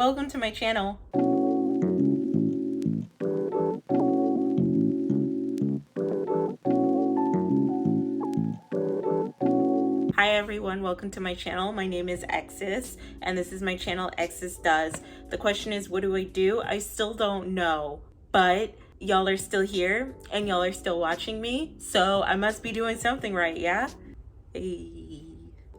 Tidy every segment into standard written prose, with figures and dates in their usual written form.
welcome to my channel. Hi everyone, welcome to my channel. My name is Exis and this is my channel Exis Does. The question is, what do I do? I still don't know, but y'all are still here and y'all are still watching me, so I must be doing something right, yeah? Hey.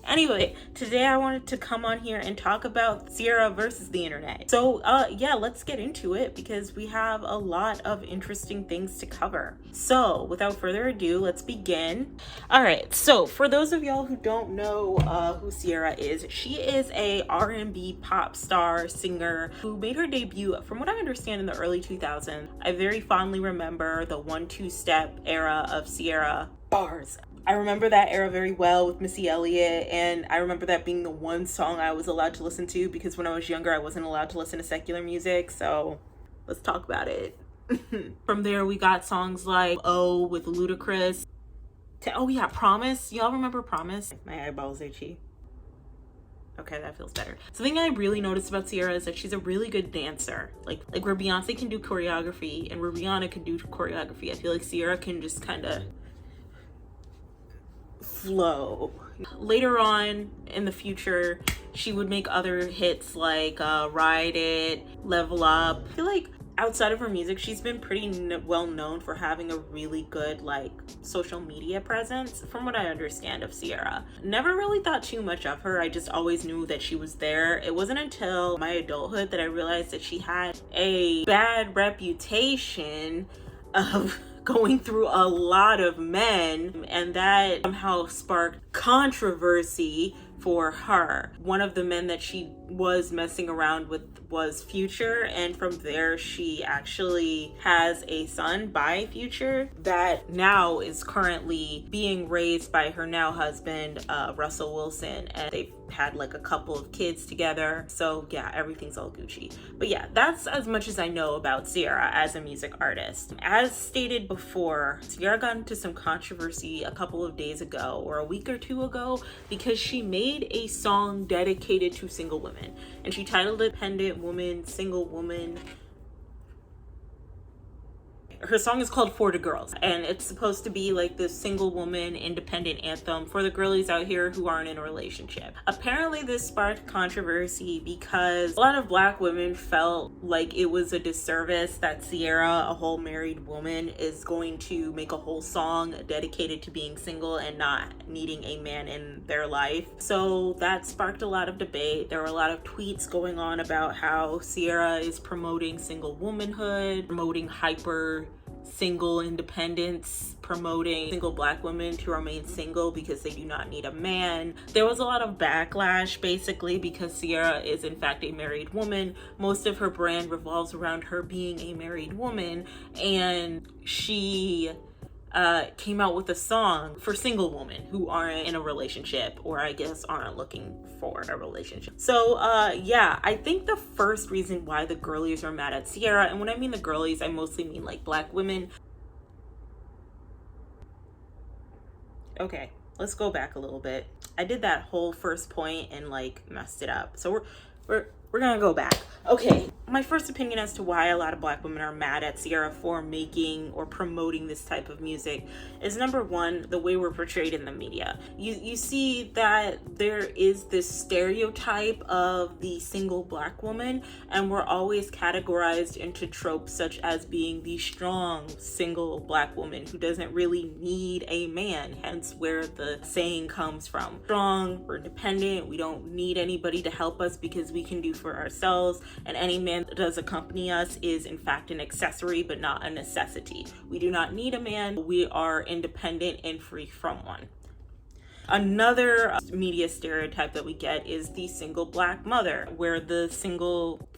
Anyway, today I wanted to come on here and talk about Ciara versus the internet. So yeah, let's get into it because we have a lot of interesting things to cover. So without further ado, let's begin. All right, so for those of y'all who don't know who Ciara is, she is a R&B pop star singer who made her debut, from what I understand, in the early 2000s. I very fondly remember the 1-2 step era of Ciara. Bars. I remember that era very well with Missy Elliott, and I remember that being the one song I was allowed to listen to because when I was younger I wasn't allowed to listen to secular music, so let's talk about it. From there we got songs like Oh with Ludacris. Oh yeah, Promise. Y'all remember Promise? My eyeballs itchy. Okay, that feels better. Something I really noticed about Ciara is that she's a really good dancer. Like where Beyonce can do choreography and where Rihanna can do choreography, I feel like Ciara can just kind of flow. Later on in the future, she would make other hits like Ride It, Level Up. I feel like outside of her music, she's been pretty well known for having a really good like social media presence, from what I understand of Ciara. Never really thought too much of her. I just always knew that she was there. It wasn't until my adulthood that I realized that she had a bad reputation of going through a lot of men, and that somehow sparked controversy for her. One of the men that she was messing around with was Future, and from there she actually has a son by Future that now is currently being raised by her now husband, Russell Wilson, and they've had like a couple of kids together. So yeah, everything's all Gucci. But yeah, that's as much as I know about Ciara as a music artist. As stated before, Ciara got into some controversy a couple of days ago or a week or two ago because she made a song dedicated to single women, and she titled it Independent Woman, Single Woman. Her song is called For the Girls, and it's supposed to be like this single woman independent anthem for the girlies out here who aren't in a relationship. Apparently this sparked controversy because a lot of Black women felt like it was a disservice that Ciara, a whole married woman, is going to make a whole song dedicated to being single and not needing a man in their life. So that sparked a lot of debate. There were a lot of tweets going on about how Ciara is promoting single womanhood, promoting hyper single independence, promoting single Black women to remain single because they do not need a man. There was a lot of backlash basically because Ciara is in fact a married woman. Most of her brand revolves around her being a married woman, and she came out with a song for single women who aren't in a relationship, or I guess aren't looking for a relationship. So yeah, I think the first reason why the girlies are mad at Ciara, and when I mean the girlies, I mostly mean like Black women. Okay, let's go back a little bit. I did that whole first point and like messed it up. So we're gonna go back. Okay, my first opinion as to why a lot of Black women are mad at Ciara for making or promoting this type of music is, number one, the way we're portrayed in the media. You see that there is this stereotype of the single Black woman, and we're always categorized into tropes such as being the strong single Black woman who doesn't really need a man, hence where the saying comes from. Strong, we're independent, we don't need anybody to help us because we can do for ourselves, and any man that does accompany us is in fact an accessory but not a necessity. We do not need a man, we are independent and free from one. Another media stereotype that we get is the single Black mother, where the single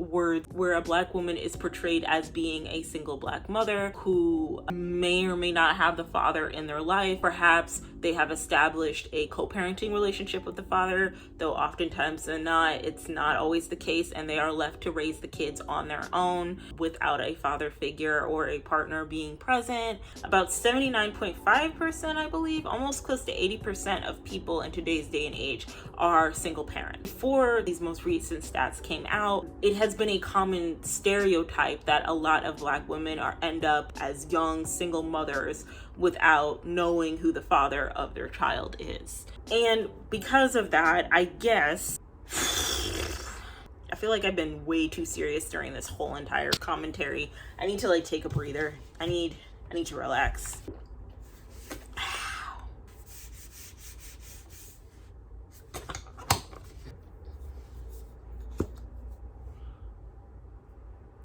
words where a Black woman is portrayed as being a single Black mother who may or may not have the father in their life. Perhaps they have established a co-parenting relationship with the father, though oftentimes than not, it's not always the case, and they are left to raise the kids on their own without a father figure or a partner being present. About 79.5%, I believe, almost close to 80% of people in today's day and age are single parents. Before these most recent stats came out, it has been a common stereotype that a lot of Black women end up as young single mothers without knowing who the father of their child is. And because of that, I guess I feel like I've been way too serious during this whole entire commentary. I need to like take a breather. I need to relax.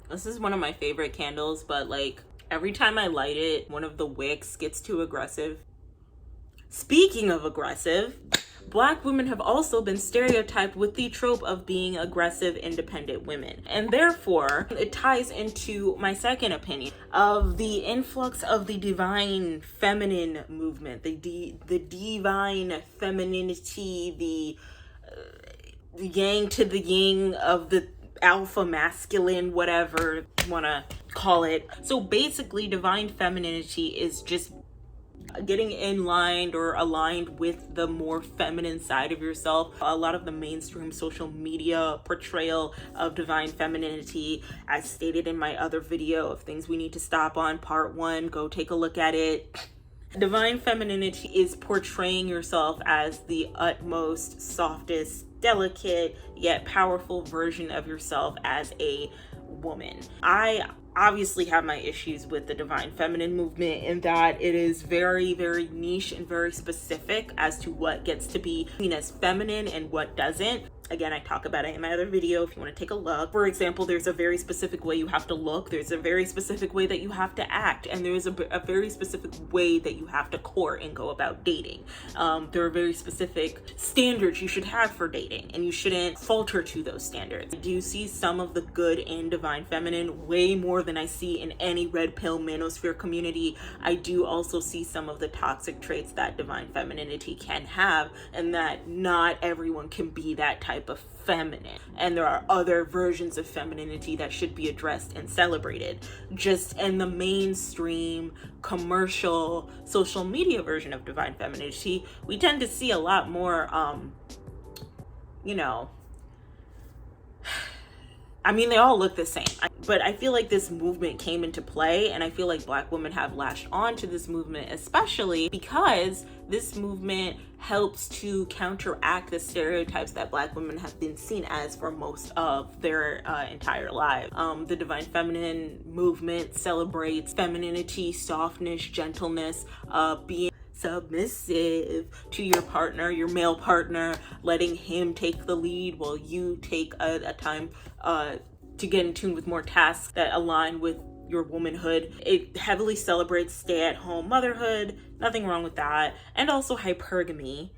This is one of my favorite candles, but like every time I light it, one of the wicks gets too aggressive. Speaking of aggressive, Black women have also been stereotyped with the trope of being aggressive, independent women. And therefore, it ties into my second opinion of the influx of the divine feminine movement, the divine femininity, the yang to the yin of the alpha masculine, whatever you want to call it. So basically, divine femininity is just getting in line or aligned with the more feminine side of yourself. A lot of the mainstream social media portrayal of divine femininity, as stated in my other video of things we need to stop on, part 1, go take a look at it. Divine femininity is portraying yourself as the utmost, softest, delicate, yet powerful version of yourself as a woman. I obviously have my issues with the divine feminine movement in that it is very, very niche and very specific as to what gets to be seen as feminine and what doesn't. Again, I talk about it in my other video if you want to take a look. For example, there's a very specific way you have to look. There's a very specific way that you have to act. And there's a very specific way that you have to court and go about dating. There are very specific standards you should have for dating, and you shouldn't falter to those standards. I do see some of the good in divine feminine way more than I see in any red pill manosphere community. I do also see some of the toxic traits that divine femininity can have, and that not everyone can be that type of feminine, and there are other versions of femininity that should be addressed and celebrated. Just in the mainstream commercial social media version of divine femininity, we tend to see a lot more I mean, they all look the same, but I feel like this movement came into play, and I feel like Black women have latched on to this movement, especially because this movement helps to counteract the stereotypes that Black women have been seen as for most of their entire lives. The divine feminine movement celebrates femininity, softness, gentleness, being submissive to your partner, your male partner, letting him take the lead while you take a time to get in tune with more tasks that align with your womanhood. It heavily celebrates stay-at-home motherhood, nothing wrong with that, and also hypergamy.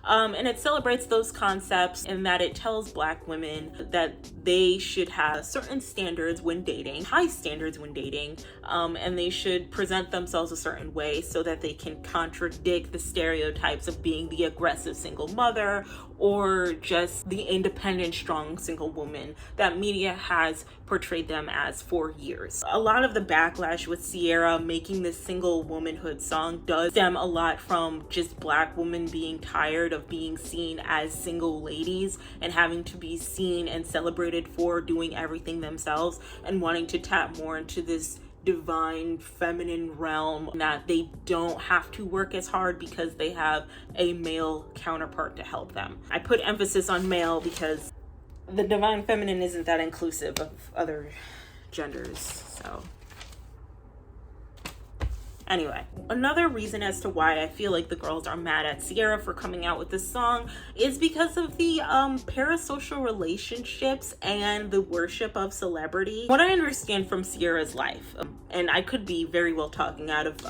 And it celebrates those concepts in that it tells Black women that they should have certain standards when dating, high standards when dating, and they should present themselves a certain way so that they can contradict the stereotypes of being the aggressive single mother or just the independent, strong single woman that media has portrayed them as for years. A lot of the backlash with Ciara making this single womanhood song does stem a lot from just Black women being tired of being seen as single ladies and having to be seen and celebrated for doing everything themselves, and wanting to tap more into this divine feminine realm, that they don't have to work as hard because they have a male counterpart to help them. I put emphasis on male because the divine feminine isn't that inclusive of other genders. So anyway, another reason as to why I feel like the girls are mad at Ciara for coming out with this song is because of the parasocial relationships and the worship of celebrity. What I understand from Ciara's life, and I could be very well talking out of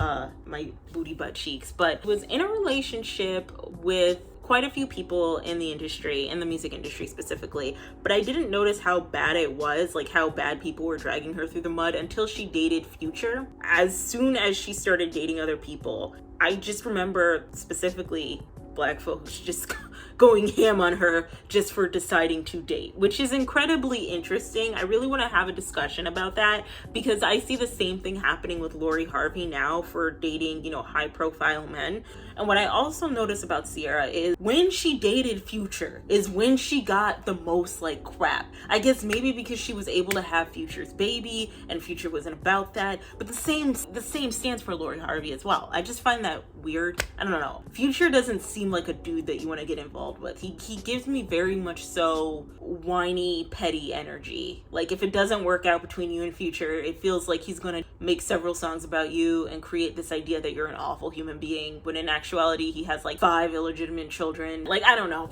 my booty butt cheeks, but was in a relationship with quite a few people in the industry, in the music industry specifically, but I didn't notice how bad it was, like how bad people were dragging her through the mud until she dated Future. As soon as she started dating other people, I just remember specifically black folks just going ham on her just for deciding to date, which is incredibly interesting. I really want to have a discussion about that because I see the same thing happening with Lori Harvey now for dating, you know, high profile men. And what I also notice about Ciara is when she dated Future is when she got the most like crap. I guess maybe because she was able to have Future's baby and Future wasn't about that. But the same stands for Lori Harvey as well. I just find that weird. I don't know. Future doesn't seem like a dude that you want to get involved with. He gives me very much so whiny, petty energy. Like if it doesn't work out between you and Future, it feels like he's gonna make several songs about you and create this idea that you're an awful human being, when in actuality he has like 5 illegitimate children. Like, I don't know.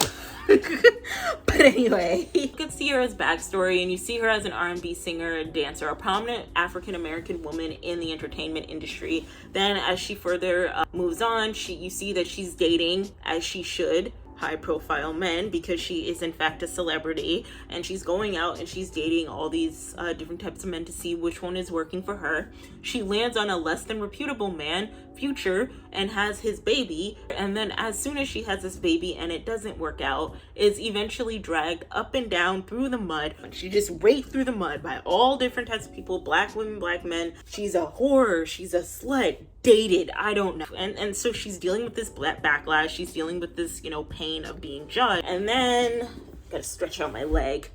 But anyway, you look at Ciara's backstory and you see her as an R&B singer and dancer, a prominent African-American woman in the entertainment industry. Then as she further moves on, you see that she's dating, as she should, high profile men, because she is in fact a celebrity, and she's going out and she's dating all these different types of men to see which one is working for her. She lands on a less than reputable man, Future, and has his baby, and then as soon as she has this baby and it doesn't work out, is eventually dragged up and down through the mud. She just raked through the mud by all different types of people, black women, black men. She's a whore, she's a slut, dated, I don't know. And so she's dealing with this backlash, she's dealing with this, you know, pain of being judged. And then, gotta stretch out my leg.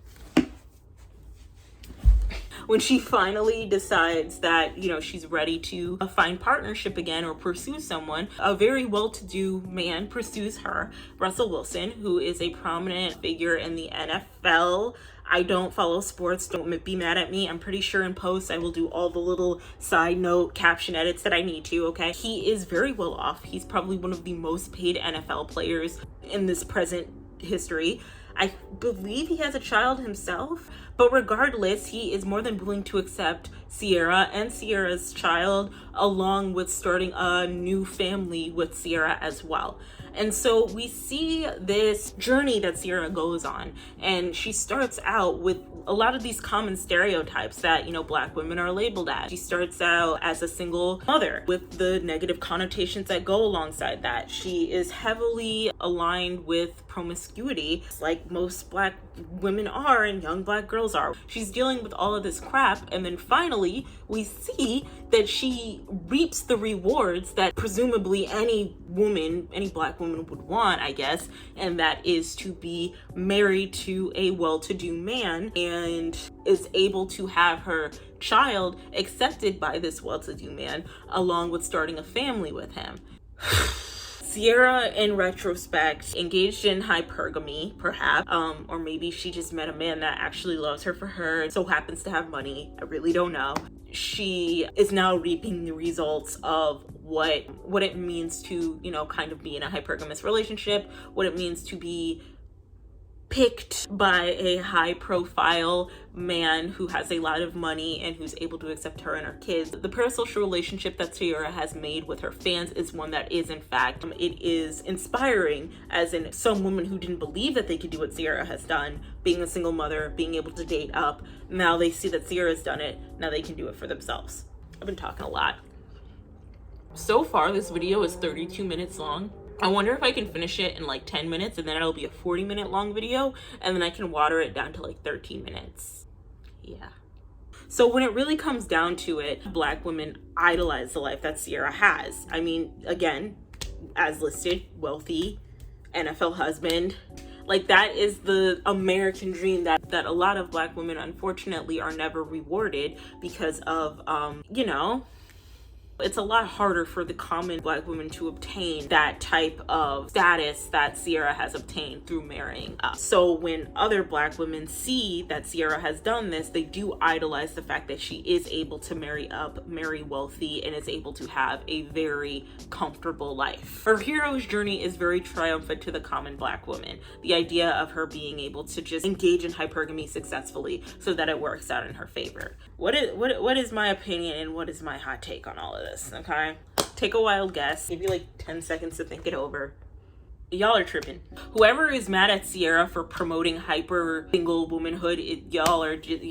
When she finally decides that, you know, she's ready to find partnership again or pursue someone, a very well-to-do man pursues her, Russell Wilson, who is a prominent figure in the NFL. I don't follow sports, don't be mad at me. I'm pretty sure in post I will do all the little side note caption edits that I need to, okay? He is very well off. He's probably one of the most paid NFL players in this present history. I believe he has a child himself, but regardless, he is more than willing to accept Ciara and Ciara's child, along with starting a new family with Ciara as well. And so we see this journey that Ciara goes on, and she starts out with a lot of these common stereotypes that, you know, black women are labeled as. She starts out as a single mother with the negative connotations that go alongside that. She is heavily aligned with promiscuity, like most black women are and young black girls are. She's dealing with all of this crap, and then finally we see that she reaps the rewards that presumably any woman, any black woman would want, I guess, and that is to be married to a well-to-do man and is able to have her child accepted by this well-to-do man, along with starting a family with him. Ciara, in retrospect, engaged in hypergamy, perhaps, or maybe she just met a man that actually loves her for her and so happens to have money. I really don't know. She is now reaping the results of what it means to, you know, kind of be in a hypergamous relationship, what it means to be picked by a high profile man who has a lot of money and who's able to accept her and her kids. The parasocial relationship that Ciara has made with her fans is one that is, in fact, it is inspiring, as in some women who didn't believe that they could do what Ciara has done, being a single mother, being able to date up. Now they see that Ciara's done it, now they can do it for themselves. I've been talking a lot. So far, this video is 32 minutes long. I wonder if I can finish it in like 10 minutes and then it'll be a 40-minute long video, and then I can water it down to like 13 minutes. Yeah. So when it really comes down to it, black women idolize the life that Ciara has. I mean, again, as listed, wealthy, NFL husband. Like, that is the American dream that a lot of black women, unfortunately, are never rewarded because of, you know, it's a lot harder for the common black woman to obtain that type of status that Ciara has obtained through marrying up. So when other black women see that Ciara has done this, they do idolize the fact that she is able to marry up, marry wealthy, and is able to have a very comfortable life. Her hero's journey is very triumphant to the common black woman. The idea of her being able to just engage in hypergamy successfully so that it works out in her favor. What is my opinion and what is my hot take on all of this? Okay, take a wild guess, give you like 10 seconds to think it over. Y'all are tripping. Whoever is mad at Ciara for promoting hyper single womanhood, y'all are just,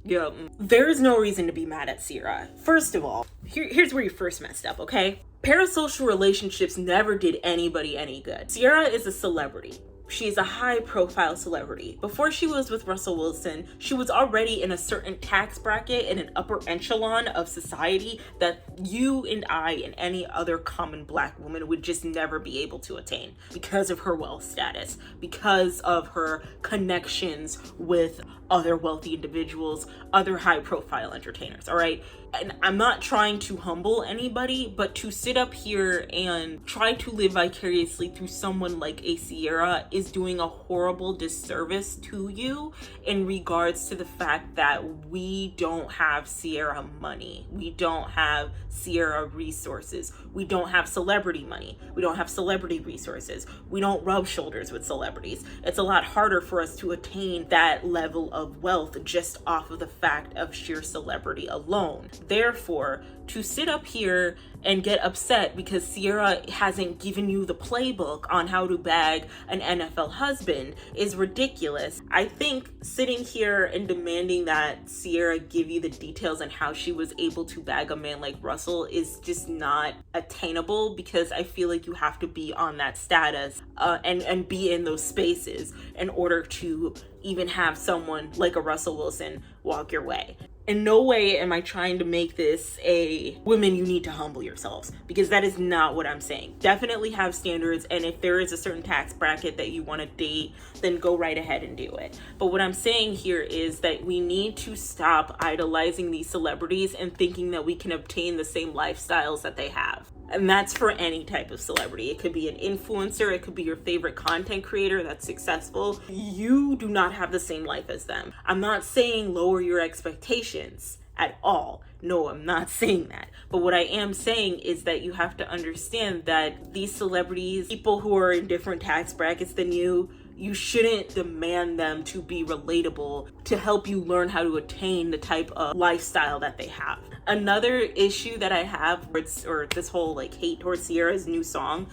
there is no reason to be mad at Ciara. First of all, here's where you first messed up, okay? Parasocial relationships never did anybody any good. Ciara is a celebrity. She's a high profile celebrity. Before she was with Russell Wilson, she was already in a certain tax bracket in an upper echelon of society that you and I and any other common black woman would just never be able to attain because of her wealth status, because of her connections with other wealthy individuals, other high profile entertainers, all right? And I'm not trying to humble anybody, but to sit up here and try to live vicariously through someone like a Ciara is doing a horrible disservice to you in regards to the fact that we don't have Ciara money. We don't have Ciara resources. We don't have celebrity money. We don't have celebrity resources. We don't rub shoulders with celebrities. It's a lot harder for us to attain that level of wealth just off of the fact of sheer celebrity alone. Therefore, to sit up here and get upset because Ciara hasn't given you the playbook on how to bag an NFL husband is ridiculous. I think sitting here and demanding that Ciara give you the details on how she was able to bag a man like Russell is just not attainable, because I feel like you have to be on that status and be in those spaces in order to even have someone like a Russell Wilson walk your way. In no way am I trying to make this a women, you need to humble yourselves, because that is not what I'm saying. Definitely have standards, and if there is a certain tax bracket that you want to date, then go right ahead and do it. But what I'm saying here is that we need to stop idolizing these celebrities and thinking that we can obtain the same lifestyles that they have. And that's for any type of celebrity. It could be an influencer, it could be your favorite content creator that's successful. You do not have the same life as them. I'm not saying lower your expectations at all. No, I'm not saying that. But what I am saying is that you have to understand that these celebrities, people who are in different tax brackets than you shouldn't demand them to be relatable to help you learn how to attain the type of lifestyle that they have. Another issue that I have, or this whole like hate towards Ciara's new song,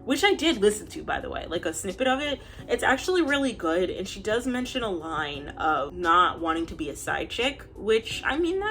which I did listen to, by the way, like a snippet of it. It's actually really good, and she does mention a line of not wanting to be a side chick, which, I mean,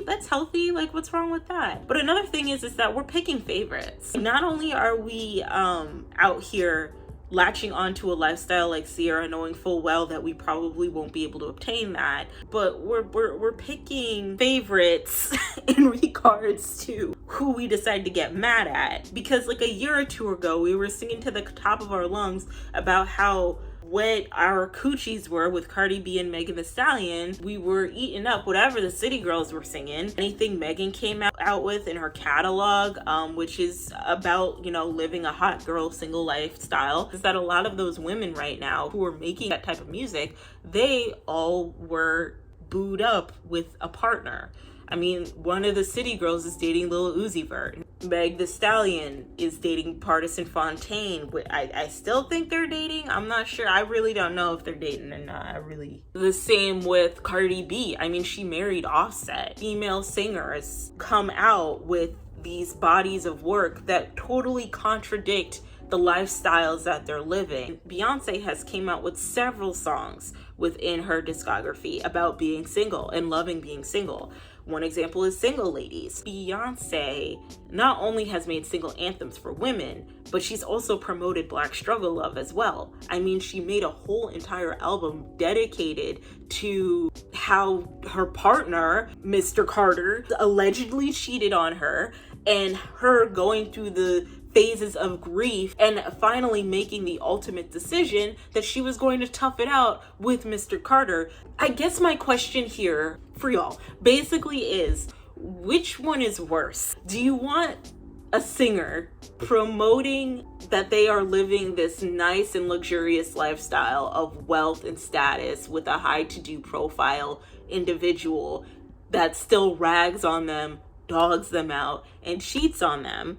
that's healthy. Like, what's wrong with that? But another thing is that we're picking favorites. Not only are we out here latching onto a lifestyle like Ciara, knowing full well that we probably won't be able to obtain that, but we're picking favorites in regards to who we decide to get mad at. Because like a year or two ago, we were singing to the top of our lungs about how wet our coochies were with Cardi B and Megan Thee Stallion. We were eating up whatever the city girls were singing. Anything Megan came out with in her catalog, which is about, living a hot girl single lifestyle, is that a lot of those women right now who are making that type of music, they all were booed up with a partner. I mean, one of the city girls is dating Lil Uzi Vert. Meg Thee Stallion is dating Pardison Fontaine. I still think they're dating. I'm not sure. I really don't know if they're dating or not. The same with Cardi B. I mean, she married Offset. Female singers come out with these bodies of work that totally contradict the lifestyles that they're living. Beyonce has came out with several songs within her discography about being single and loving being single. One example is Single Ladies. Beyonce not only has made single anthems for women, but she's also promoted Black struggle love as well. I mean, she made a whole entire album dedicated to how her partner, Mr. Carter, allegedly cheated on her, and her going through the phases of grief and finally making the ultimate decision that she was going to tough it out with Mr. Carter. I guess my question here for y'all basically is, which one is worse? Do you want a singer promoting that they are living this nice and luxurious lifestyle of wealth and status with a high to-do profile individual that still rags on them, dogs them out, and cheats on them,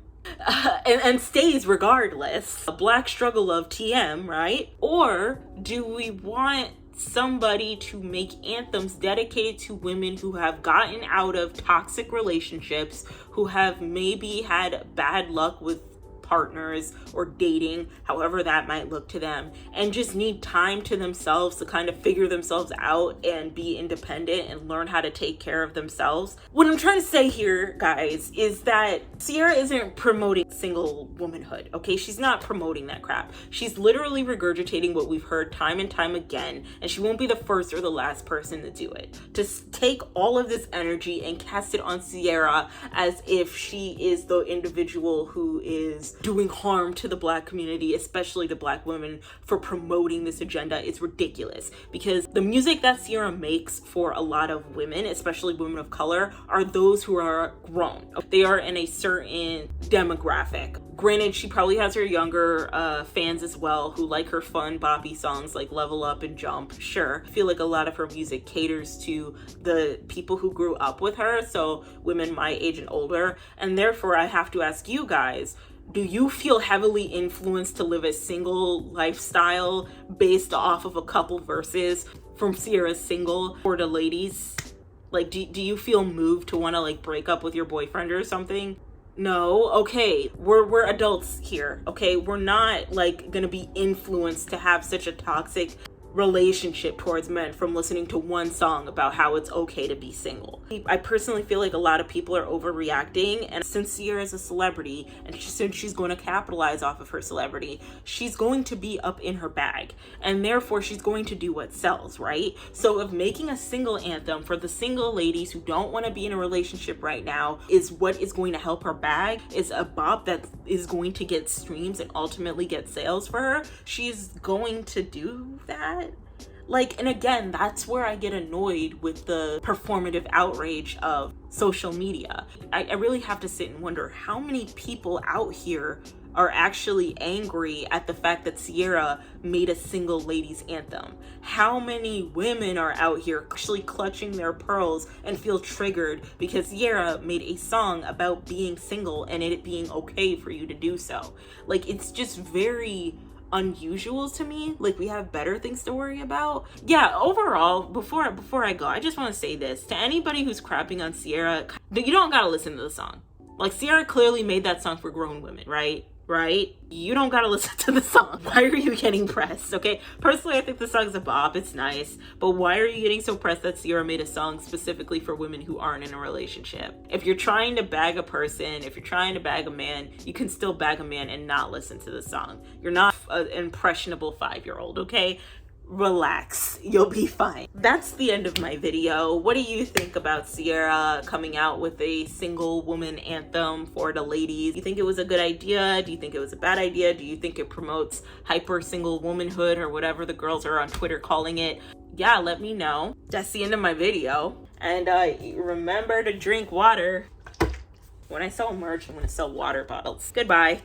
and stays regardless? A Black struggle of TM, right? Or do we want somebody to make anthems dedicated to women who have gotten out of toxic relationships, who have maybe had bad luck with partners or dating, however that might look to them, and just need time to themselves to kind of figure themselves out and be independent and learn how to take care of themselves. What I'm trying to say here, guys, is that Ciara isn't promoting single womanhood, okay? She's not promoting that crap. She's literally regurgitating what we've heard time and time again, and she won't be the first or the last person to do it. To take all of this energy and cast it on Ciara as if she is the individual who is doing harm to the Black community, especially to Black women, for promoting this agenda is ridiculous. Because the music that Ciara makes for a lot of women, especially women of color, are those who are grown. They are in a certain demographic. Granted, she probably has her younger fans as well who like her fun boppy songs like Level Up and Jump. Sure, I feel like a lot of her music caters to the people who grew up with her, so women my age and older. And therefore, I have to ask you guys, do you feel heavily influenced to live a single lifestyle based off of a couple verses from Ciara's single For the Ladies? Like, do you feel moved to want to like break up with your boyfriend or something? No. Okay, we're adults here, okay? We're not like gonna be influenced to have such a toxic relationship towards men from listening to one song about how it's okay to be single. I personally feel like a lot of people are overreacting, and since Ciara is a celebrity and since she's going to capitalize off of her celebrity, she's going to be up in her bag, and therefore she's going to do what sells, right? So if making a single anthem for the single ladies who don't want to be in a relationship right now is what is going to help her bag, is a bop that is going to get streams and ultimately get sales for her, she's going to do that. Like, and again, that's where I get annoyed with the performative outrage of social media. I really have to sit and wonder how many people out here are actually angry at the fact that Ciara made a single ladies anthem. How many women are out here actually clutching their pearls and feel triggered because Ciara made a song about being single and it being okay for you to do so? Like, it's just very unusual to me. Like, we have better things to worry about. Yeah, overall, before I go, I just want to say this to anybody who's crapping on Ciara: you don't gotta listen to the song. Like, Ciara clearly made that song for grown women, right? You don't gotta listen to the song. Why are you getting pressed? Okay, personally, I think the song's a bop, it's nice, but why are you getting so pressed that Ciara made a song specifically for women who aren't in a relationship? If you're trying to bag a person, if you're trying to bag a man, you can still bag a man and not listen to the song. You're not an impressionable 5-year-old, okay? Relax, you'll be fine. That's the end of my video. What do you think about Ciara coming out with a single woman anthem for the ladies? Do you think it was a good idea? Do you think it was a bad idea? Do you think it promotes hyper single womanhood, or whatever the girls are on Twitter calling it? Yeah, let me know. That's the end of my video. And remember to drink water. When I sell merch, I'm gonna sell water bottles. Goodbye.